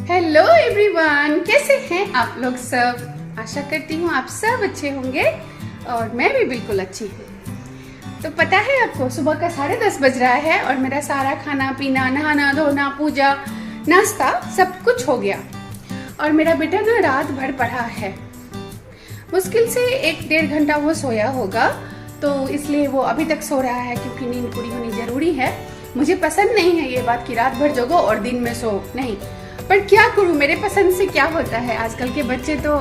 Hello everyone, कैसे हैं आप लोग सब। आशा करती हूँ आप सब अच्छे होंगे और मैं भी बिल्कुल अच्छी हूँ। तो पता है आपको, सुबह का 10:30 बज रहा है और मेरा सारा खाना पीना, नहाना धोना, पूजा, नाश्ता सब कुछ हो गया। और मेरा बेटा ना रात भर पढ़ा है, मुश्किल से 1-1.5 घंटा वो सोया होगा, तो इसलिए वो अभी तक सो रहा है क्योंकि नींद पूरी होनी जरूरी है। मुझे पसंद नहीं है ये बात कि रात भर जगो और दिन में सो नहीं, पर क्या करूं, मेरे पसंद से क्या होता है। आजकल के बच्चे तो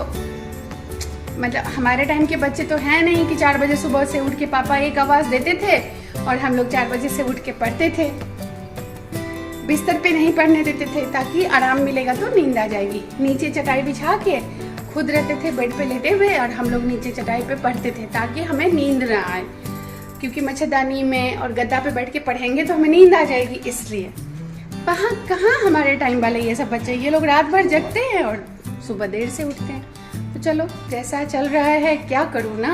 मतलब हमारे टाइम के बच्चे तो हैं नहीं कि 4 बजे सुबह से उठ के पापा एक आवाज देते थे और हम लोग 4 बजे से उठ के पढ़ते थे। बिस्तर पे नहीं पढ़ने देते थे ताकि आराम मिलेगा तो नींद आ जाएगी। नीचे चटाई बिछा के खुद रहते थे बेड पे लेटे हुए और हम लोग नीचे चटाई पे पढ़ते थे ताकि हमें नींद ना आए, क्योंकि मच्छरदानी में और गद्दा पे बैठ के पढ़ेंगे तो हमें नींद आ जाएगी। इसलिए कहाँ हमारे टाइम वाले ये सब बच्चे, ये लोग रात भर जगते हैं और सुबह देर से उठते हैं। तो चलो जैसा चल रहा है, क्या करूँ ना।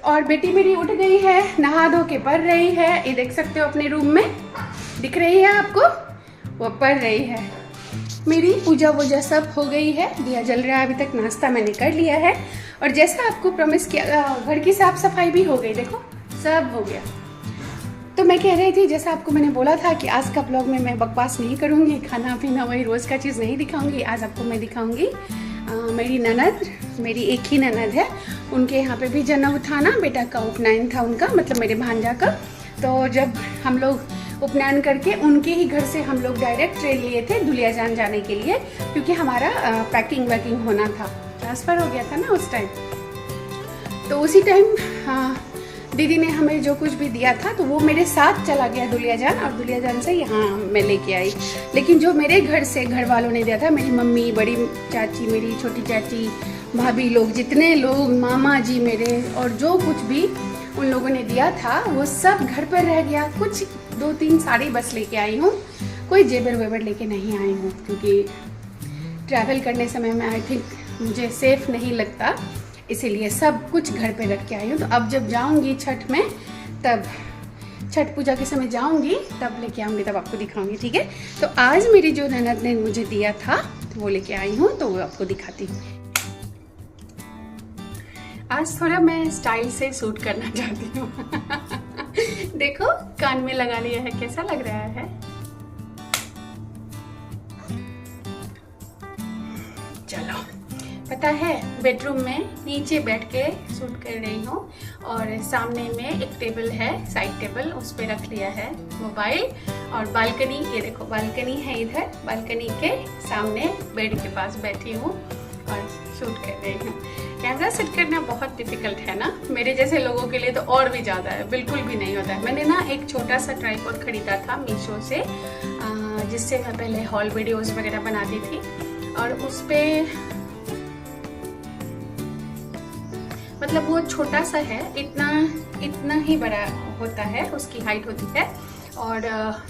और बेटी मेरी उठ गई है, नहा धो के पढ़ रही है। ये देख सकते हो अपने रूम में दिख रही है आपको, वो पढ़ रही है। मेरी पूजा वूजा सब हो गई है, दिया जल रहा है, अभी तक नाश्ता मैंने कर लिया है। और जैसा आपको प्रॉमिस किया, घर की साफ सफाई भी हो गई, देखो सब हो गया। तो मैं कह रही थी, जैसा आपको मैंने बोला था कि आज का ब्लॉग में मैं बकवास नहीं करूँगी, खाना पीना वही रोज़ का चीज़ नहीं दिखाऊंगी। आज आपको मैं दिखाऊंगी मेरी ननद, मेरी एक ही ननद है, उनके यहाँ पे भी जन्म था ना, बेटा का उपनयन था उनका, मतलब मेरे भांजा का। तो जब हम लोग उपनयन करके उनके ही घर से हम लोग डायरेक्ट ट्रेन लिए थे दुलियाजान जाने के लिए, क्योंकि हमारा पैकिंग वैकिंग होना था, ट्रांसफ़र हो गया था ना उस टाइम। तो उसी टाइम दीदी ने हमें जो कुछ भी दिया था तो वो मेरे साथ चला गया दुलियाजान, और दुलियाजान से यहाँ मैं लेके आई। लेकिन जो मेरे घर से घर वालों ने दिया था, मेरी मम्मी, बड़ी चाची, मेरी छोटी चाची, भाभी लोग, जितने लोग, मामा जी मेरे, और जो कुछ भी उन लोगों ने दिया था वो सब घर पर रह गया। कुछ 2-3 साड़ी बस लेके आई हूँ, कोई जेबर वेबर लेके नहीं आई हूँ, क्योंकि ट्रैवल करने समय में आई थिंक मुझे सेफ नहीं लगता, इसीलिए सब कुछ घर पे रख के आई हूँ। तो अब जब जाऊँगी छठ में, तब छठ पूजा के समय जाऊँगी तब लेके आऊँगी, तब आपको दिखाऊँगी, ठीक है। तो आज मेरी जो ननद ने मुझे दिया था तो वो लेके आई हूँ, तो वो आपको दिखाती हूँ। आज थोड़ा मैं स्टाइल से सूट करना चाहती हूँ। देखो कान में लगा लिया है, कैसा लग रहा है। चलो, पता है बेडरूम में नीचे बैठ के शूट कर रही हूँ, और सामने में एक टेबल है, साइड टेबल, उस पे रख लिया है मोबाइल। और बालकनी, ये देखो बालकनी है इधर, बालकनी के सामने बेड के पास बैठी हूँ और शूट कर रही हूँ। कैमरा सेट करना बहुत डिफिकल्ट है ना, मेरे जैसे लोगों के लिए तो और भी ज़्यादा है, बिल्कुल भी नहीं होता है। मैंने ना एक छोटा सा ट्राइपॉड खरीदा था मीशो से, जिससे मैं पहले हॉल वीडियोज़ वगैरह बनाती थी, और उस पर मतलब वो छोटा सा है, इतना ही बड़ा होता है, उसकी हाइट होती है। और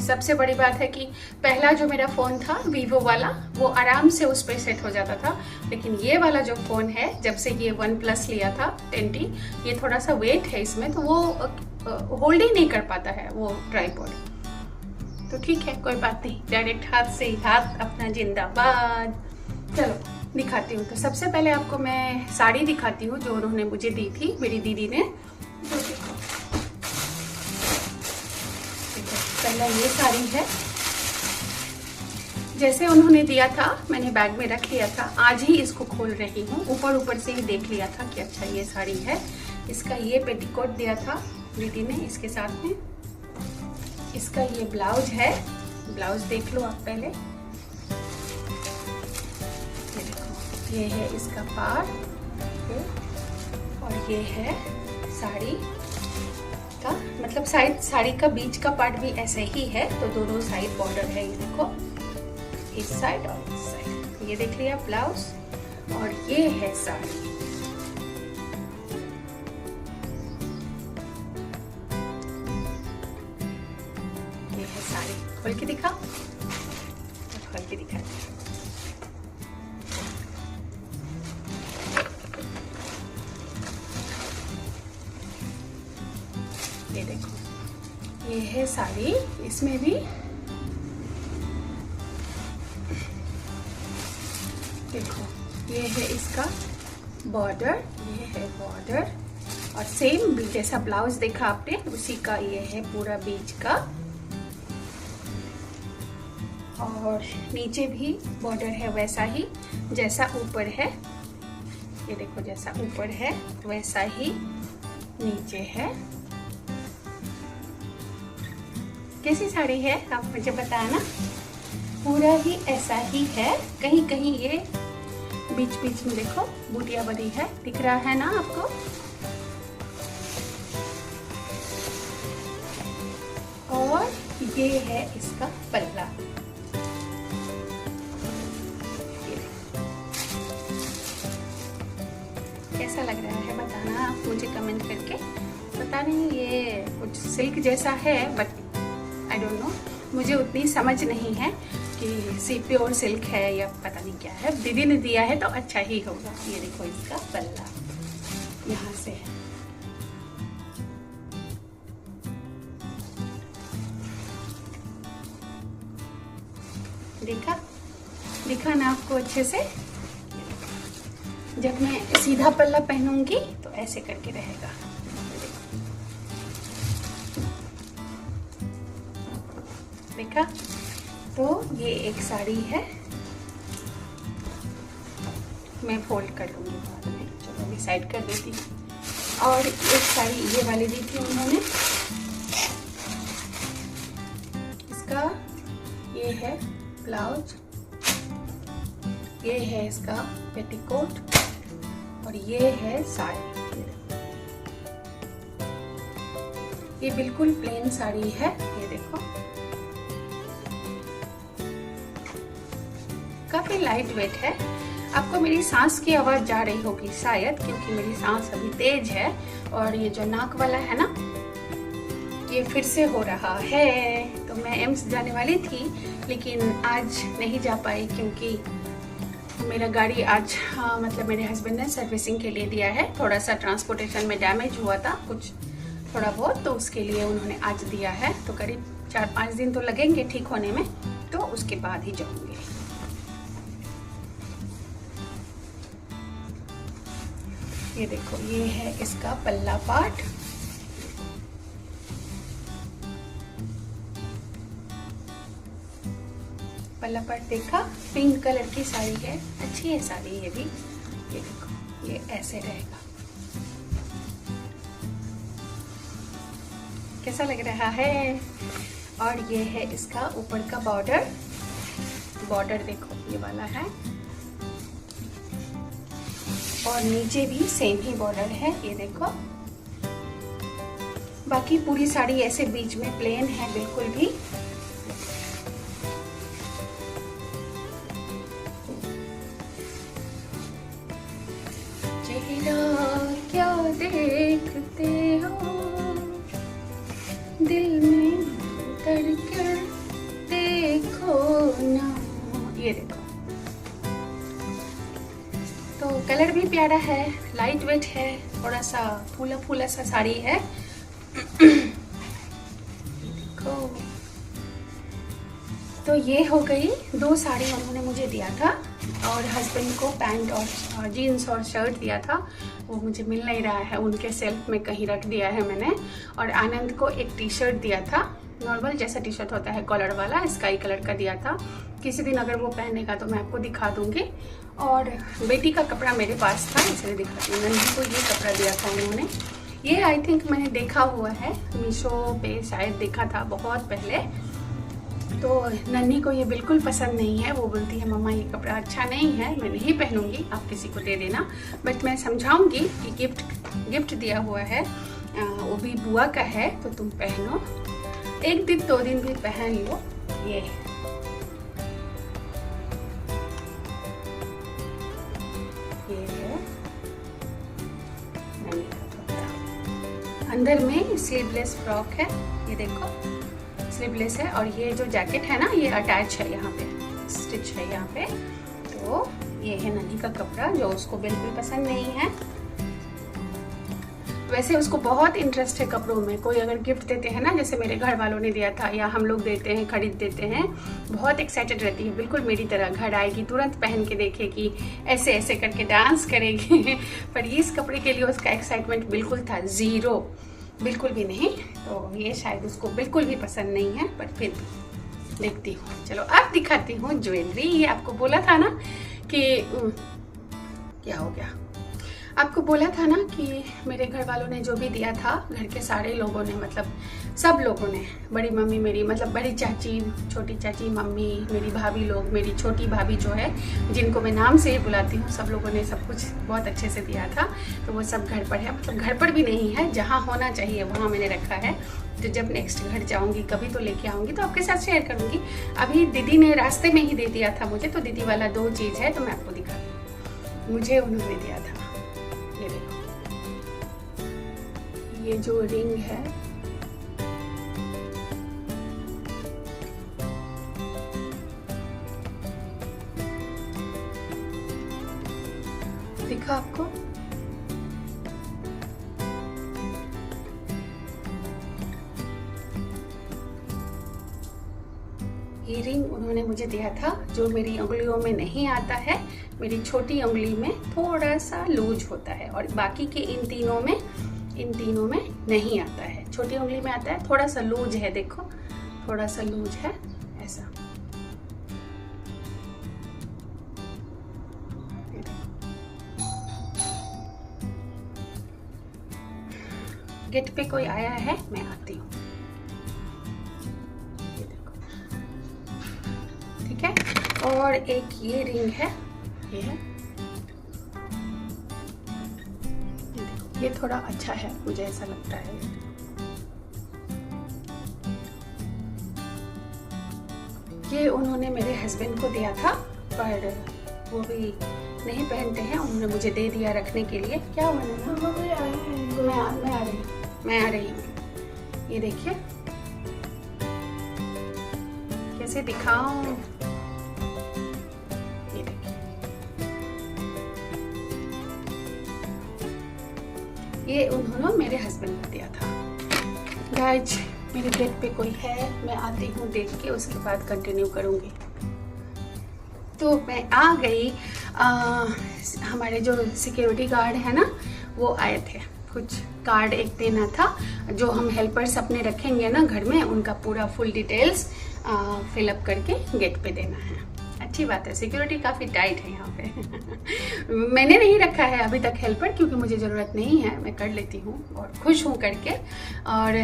सबसे बड़ी बात है कि पहला जो मेरा फ़ोन था वीवो वाला, वो आराम से उस पर सेट हो जाता था। लेकिन ये वाला जो फ़ोन है, जब से ये OnePlus लिया था 10T, ये थोड़ा सा वेट है इसमें, तो वो होल्ड ही नहीं कर पाता है वो ट्राइपॉड। तो ठीक है, कोई बात नहीं, डायरेक्ट हाथ से ही हाथ अपना जिंदाबाद। चलो दिखाती हूँ। तो सबसे पहले आपको मैं साड़ी दिखाती हूँ जो उन्होंने मुझे दी थी, मेरी दीदी ने। पहला ये साड़ी है, जैसे उन्होंने दिया था मैंने बैग में रख लिया था, आज ही इसको खोल रही हूँ। ऊपर से ही देख लिया था कि अच्छा ये साड़ी है। इसका ये पेटीकोट दिया था दीदी ने इसके साथ में। इसका ये ब्लाउज है, ब्लाउज देख लो आप पहले। ये है इसका पार, और ये है साड़ी का, मतलब साड़ी का बीच का पार्ट भी ऐसे ही है, तो दोनों साइड बॉर्डर है, ये देखो, इस साइड और इस साइड। ये देख लिया ब्लाउज, और ये है साड़ी। ये है साड़ी, खोल के दिखा, खोल के दिखा। ये देखो, ये है साड़ी, इसमें भी देखो ये है इसका बॉर्डर, ये है बॉर्डर और सेम जैसा ब्लाउज देखा आपने उसी का ये है पूरा बीच का। और नीचे भी बॉर्डर है वैसा ही जैसा ऊपर है, ये देखो जैसा ऊपर है वैसा ही नीचे है। कैसी साड़ी है आप मुझे बताना। पूरा ही ऐसा ही है, कहीं कहीं ये बीच बीच में देखो बूटियां बनी है, दिख रहा है ना आपको। और ये है इसका पल्ला। कैसा लग रहा है बताना आप मुझे कमेंट करके। पता नहीं ये कुछ सिल्क जैसा है बट आई डोंट नो, मुझे उतनी समझ नहीं है कि प्योर सिल्क है या पता नहीं क्या है। दीदी ने दिया है तो अच्छा ही होगा। ये देखो इसका पल्ला यहाँ से है। दिखा ना आपको अच्छे से। जब मैं सीधा पल्ला पहनूंगी तो ऐसे करके रहेगा। देखा। तो ये एक साड़ी है, मैं फोल्ड कर लूंगी बाद में। चलो मैं साइड कर देती हूँ। और एक साड़ी ये वाली दी थी उन्होंने, इसका ये है ब्लाउज, ये है इसका पेटीकोट और ये है साड़ी। ये बिल्कुल प्लेन साड़ी है, ये देखो काफी लाइट वेट है। आपको मेरी सांस की आवाज जा रही होगी शायद, क्योंकि मेरी सांस अभी तेज है और ये जो नाक वाला है ना ये फिर से हो रहा है। तो मैं एम्स जाने वाली थी लेकिन आज नहीं जा पाई क्योंकि मेरा गाड़ी आज मतलब मेरे हस्बैंड ने सर्विसिंग के लिए दिया है। थोड़ा सा ट्रांसपोर्टेशन में डैमेज हुआ था कुछ थोड़ा बहुत, तो उसके लिए उन्होंने आज दिया है। तो करीब 4-5 दिन तो लगेंगे ठीक होने में, तो उसके बाद ही जाऊंगी। ये देखो ये है इसका पल्ला पार्ट। पल्ला पार्ट देखा, पिंक कलर की साड़ी है, अच्छी है साड़ी ये भी। ये देखो ये ऐसे रहेगा। कैसा लग रहा है। और ये है इसका ऊपर का बॉर्डर। बॉर्डर देखो ये वाला है और नीचे भी सेम ही बॉर्डर है, ये देखो। बाकी पूरी साड़ी ऐसे बीच में प्लेन है बिल्कुल भी। चेहरा क्या देखते हो दिल में उतर कर देखो ना, ये देखो। तो कलर भी प्यारा है, लाइट वेट है, थोड़ा सा फूला फूला सा साड़ी है। देखो तो ये हो गई 2 साड़ी उन्होंने मुझे दिया था और हस्बैंड को पैंट और जीन्स और शर्ट दिया था। वो मुझे मिल नहीं रहा है, उनके सेल्फ में कहीं रख दिया है मैंने। और आनंद को एक टी शर्ट दिया था, नॉर्मल जैसा टी शर्ट होता है कॉलर वाला, स्काई कलर का दिया था। किसी दिन अगर वो पहनेगा तो मैं आपको दिखा दूंगी। और बेटी का कपड़ा मेरे पास था इसलिए दिखाती हूँ। नन्ही को ये कपड़ा दिया था उन्होंने। ये आई थिंक मैंने देखा हुआ है, मीशो पे शायद देखा था बहुत पहले। तो नन्ही को ये बिल्कुल पसंद नहीं है, वो बोलती है मम्मा ये कपड़ा अच्छा नहीं है, मैं नहीं पहनूंगी, आप किसी को दे देना। बट मैं समझाऊंगी कि गिफ्ट दिया हुआ है, वो भी बुआ का है, तो तुम पहनो, 1 दिन 2 दिन भी पहन लो। ये है नन्ही का कपड़ा। अंदर में स्लीवलेस फ्रॉक है, ये देखो स्लीवलेस है। और ये जो जैकेट है ना ये अटैच है, यहाँ पे स्टिच है यहाँ पे। तो ये है नन्ही का कपड़ा जो उसको बिल्कुल पसंद नहीं है। वैसे उसको बहुत इंटरेस्ट है कपड़ों में। कोई अगर गिफ्ट देते हैं ना, जैसे मेरे घर वालों ने दिया था या हम लोग देते हैं, खरीद देते हैं, बहुत एक्साइटेड रहती है, बिल्कुल मेरी तरह। घर आएगी तुरंत पहन के देखेगी, ऐसे ऐसे करके डांस करेगी। पर इस कपड़े के लिए उसका एक्साइटमेंट बिल्कुल था जीरो, बिल्कुल भी नहीं। तो ये शायद उसको बिल्कुल भी पसंद नहीं है, पर फिर भी देखती हूँ। चलो अब दिखाती हूँ ज्वेलरी। ये आपको बोला था ना कि क्या हो गया, आपको बोला था ना कि मेरे घर वालों ने जो भी दिया था, घर के सारे लोगों ने, मतलब सब लोगों ने, बड़ी मम्मी मेरी, मतलब बड़ी चाची, छोटी चाची, मम्मी, मेरी भाभी लोग, मेरी छोटी भाभी जो है, जिनको मैं नाम से ही बुलाती हूँ, सब लोगों ने सब कुछ बहुत अच्छे से दिया था। तो वो सब घर पर है, मतलब घर पर भी नहीं है, जहाँ होना चाहिए वहाँ मैंने रखा है। तो जब नेक्स्ट घर जाऊँगी कभी तो लेके आऊँगी, तो आपके साथ शेयर करूँगी। अभी दीदी ने रास्ते में ही दे दिया था मुझे, तो दीदी वाला 2 चीज़ है, तो मैं आपको दिखाती हूँ। मुझे उन्होंने दिया था, ये देखो, ये जो रिंग है, दिखा आपको? ये रिंग उन्होंने मुझे दिया था, जो मेरी उंगलियों में नहीं आता है। मेरी छोटी उंगली में थोड़ा सा लूज होता है, और बाकी के इन तीनों में नहीं आता है। छोटी उंगली में आता है, थोड़ा सा लूज है, देखो थोड़ा सा लूज है ऐसा। गेट पे कोई आया है, मैं आती हूँ, ये देखो, ठीक है। और एक ये रिंग है, ये है, ये थोड़ा अच्छा है, मुझे ऐसा लगता है। ये उन्होंने मेरे हस्बैंड को दिया था, पर वो भी नहीं पहनते हैं, उन्होंने मुझे दे दिया रखने के लिए। क्या हुआ ना, मैं आ रही हूँ। ये देखिए कैसे दिखाऊं, ये देखिए, ये उन्होंने मेरे हस्बैंड को दिया था। गाइज मेरे गेट पे कोई है, मैं आती हूँ देख के, उसके बाद कंटिन्यू करूँगी। तो मैं आ गई। हमारे जो सिक्योरिटी गार्ड है ना, वो आए थे, कुछ कार्ड एक देना था। जो हम हेल्पर्स अपने रखेंगे ना घर में, उनका पूरा फुल डिटेल्स फिलअप करके गेट पे देना है। अच्छी बात है, सिक्योरिटी काफ़ी टाइट है यहाँ पे। मैंने नहीं रखा है अभी तक हेल्पर, क्योंकि मुझे ज़रूरत नहीं है, मैं कर लेती हूँ और खुश हूँ करके, और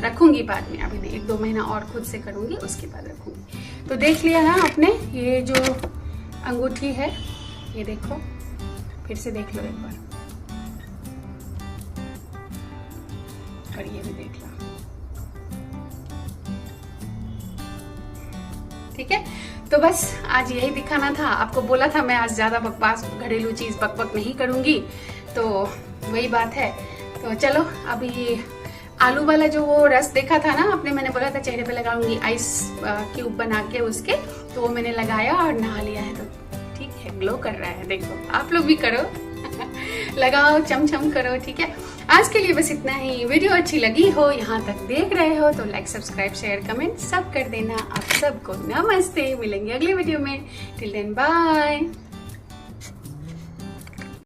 रखूँगी बाद में। अभी नहीं, 1-2 महीना और खुद से करूँगी, उसके बाद रखूँगी। तो देख लिया ना आपने, ये जो अंगूठी है, ये देखो, फिर से देख लो एक बार, और ये भी देख लो, ठीक है। तो बस आज यही दिखाना था आपको। बोला था मैं आज ज़्यादा बकवास, घरेलू चीज़ बकबक नहीं करूँगी, तो वही बात है। तो चलो, अभी आलू वाला जो वो रस देखा था ना आपने, मैंने बोला था चेहरे पे लगाऊंगी, आइस क्यूब बना के उसके, तो वो मैंने लगाया और नहा लिया है, तो ठीक है, ग्लो कर रहा है। देखो आप लोग भी करो, लगाओ, चमचम करो, ठीक है। आज के लिए बस इतना ही। वीडियो अच्छी लगी हो, यहाँ तक देख रहे हो, तो लाइक, सब्सक्राइब, शेयर, कमेंट सब कर देना। आप सबको नमस्ते, मिलेंगे अगले वीडियो में। Till then bye.